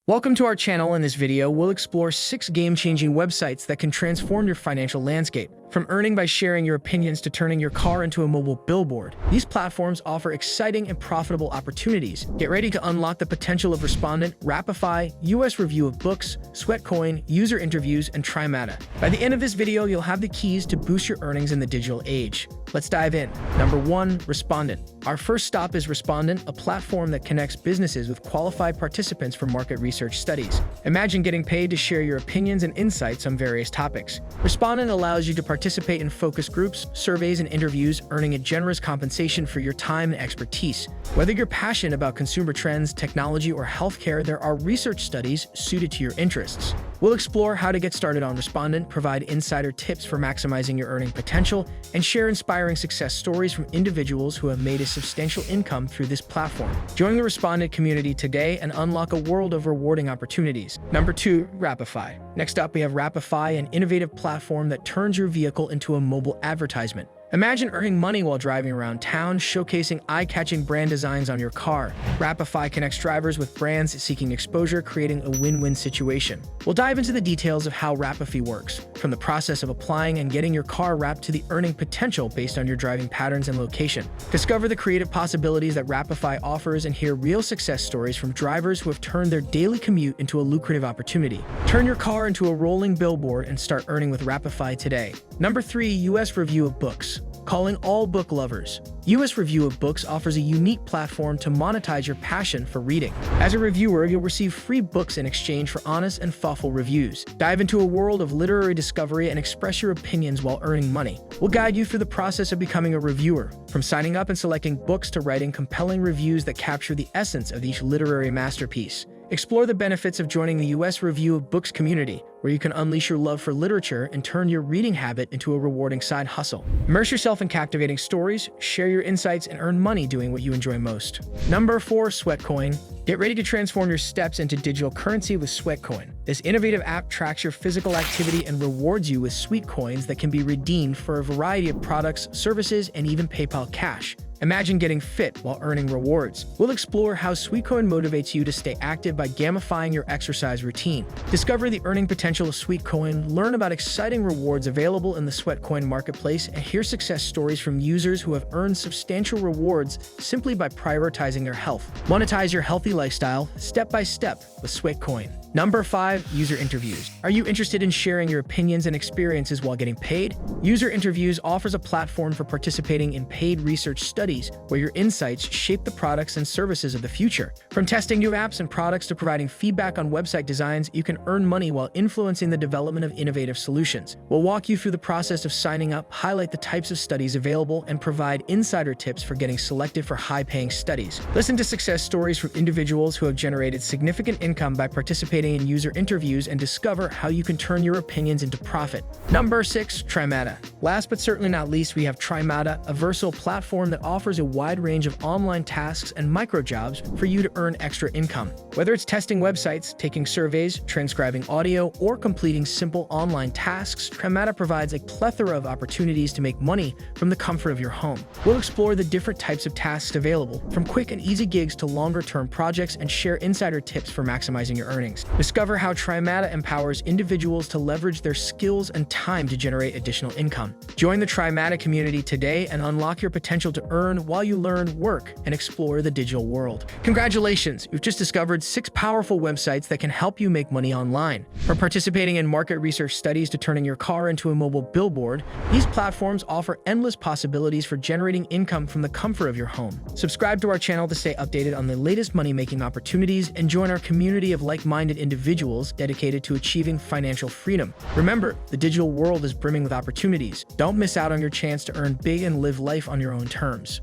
Welcome to our channel. In this video, we'll explore 6 game-changing websites that can transform your financial landscape. From earning by sharing your opinions to turning your car into a mobile billboard, these platforms offer exciting and profitable opportunities. Get ready to unlock the potential of Respondent, Rapify, US Review of Books, Sweatcoin, user interviews, and Trimata. By the end of this video, you'll have the keys to boost your earnings in the digital age. Let's dive in. Number 1. Respondent. Our first stop is Respondent, a platform that connects businesses with qualified participants for market research studies. Imagine getting paid to share your opinions and insights on various topics. Respondent allows you to participate in focus groups, surveys, and interviews, earning a generous compensation for your time and expertise. Whether you're passionate about consumer trends, technology, or healthcare, there are research studies suited to your interests. We'll explore how to get started on Respondent, provide insider tips for maximizing your earning potential, and share inspiring success stories from individuals who have made a substantial income through this platform. Join the Respondent community today and unlock a world of rewarding opportunities. Number 2. Rapify. Next up, we have Rapify, an innovative platform that turns your vehicle into a mobile advertisement. Imagine earning money while driving around town, showcasing eye-catching brand designs on your car. Rapify connects drivers with brands seeking exposure, creating a win-win situation. We'll dive into the details of how Rapify works, from the process of applying and getting your car wrapped to the earning potential based on your driving patterns and location. Discover the creative possibilities that Rapify offers and hear real success stories from drivers who have turned their daily commute into a lucrative opportunity. Turn your car into a rolling billboard and start earning with Rapify today. Number 3. US Review of Books. Calling all book lovers. US Review of Books offers a unique platform to monetize your passion for reading. As a reviewer, you'll receive free books in exchange for honest and thoughtful reviews. Dive into a world of literary discovery and express your opinions while earning money. We'll guide you through the process of becoming a reviewer, from signing up and selecting books to writing compelling reviews that capture the essence of each literary masterpiece. Explore the benefits of joining the US Review of Books community, where you can unleash your love for literature and turn your reading habit into a rewarding side hustle. Immerse yourself in captivating stories, share your insights, and earn money doing what you enjoy most. Number 4. Sweatcoin. Get ready to transform your steps into digital currency with Sweatcoin. This innovative app tracks your physical activity and rewards you with sweet coins that can be redeemed for a variety of products, services, and even PayPal Cash. Imagine getting fit while earning rewards. We'll explore how Sweetcoin motivates you to stay active by gamifying your exercise routine. Discover the earning potential of Sweetcoin, learn about exciting rewards available in the Sweatcoin marketplace, and hear success stories from users who have earned substantial rewards simply by prioritizing their health. Monetize your healthy lifestyle step by step with Sweatcoin. Number 5. User interviews. Are you interested in sharing your opinions and experiences while getting paid? User Interviews offers a platform for participating in paid research studies where your insights shape the products and services of the future. From testing new apps and products to providing feedback on website designs, you can earn money while influencing the development of innovative solutions. We'll walk you through the process of signing up, highlight the types of studies available, and provide insider tips for getting selected for high-paying studies. Listen to success stories from individuals who have generated significant income by participating in user interviews and discover how you can turn your opinions into profit. Number 6. Trimata. Last but certainly not least, we have Trimata, a versatile platform that offers a wide range of online tasks and micro jobs for you to earn extra income. Whether it's testing websites, taking surveys, transcribing audio, or completing simple online tasks, Trimata provides a plethora of opportunities to make money from the comfort of your home. We'll explore the different types of tasks available, from quick and easy gigs to longer-term projects, and share insider tips for maximizing your earnings. Discover how Trimata empowers individuals to leverage their skills and time to generate additional income. Join the Trimata community today and unlock your potential to earn while you learn, work, and explore the digital world. Congratulations! You've just discovered 6 powerful websites that can help you make money online. From participating in market research studies to turning your car into a mobile billboard, these platforms offer endless possibilities for generating income from the comfort of your home. Subscribe to our channel to stay updated on the latest money-making opportunities and join our community of like-minded individuals dedicated to achieving financial freedom. Remember, the digital world is brimming with opportunities. Don't miss out on your chance to earn big and live life on your own terms.